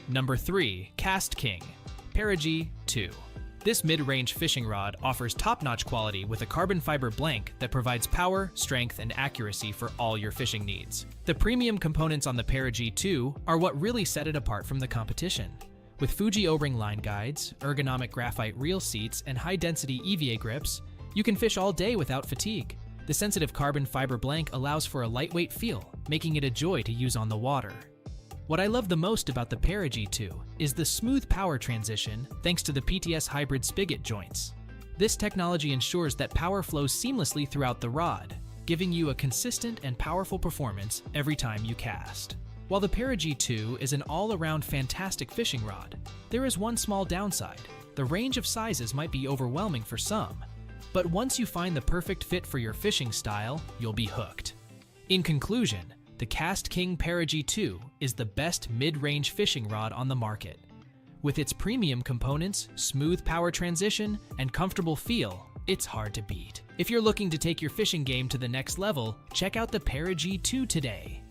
Number 3. KastKing Perigee 2. This mid-range fishing rod offers top-notch quality with a carbon fiber blank that provides power, strength, and accuracy for all your fishing needs. The premium components on the Perigee 2 are what really set it apart from the competition. With Fuji O-ring line guides, ergonomic graphite reel seats, and high-density EVA grips, you can fish all day without fatigue. The sensitive carbon fiber blank allows for a lightweight feel, making it a joy to use on the water. What I love the most about the Perigee 2 is the smooth power transition thanks to the PTS hybrid spigot joints. This technology ensures that power flows seamlessly throughout the rod, giving you a consistent and powerful performance every time you cast. While the Perigee 2 is an all-around fantastic fishing rod, there is one small downside. The range of sizes might be overwhelming for some, but once you find the perfect fit for your fishing style, you'll be hooked. In conclusion, the KastKing Perigee 2 is the best mid-range fishing rod on the market. With its premium components, smooth power transition, and comfortable feel, it's hard to beat. If you're looking to take your fishing game to the next level, check out the Perigee 2 today.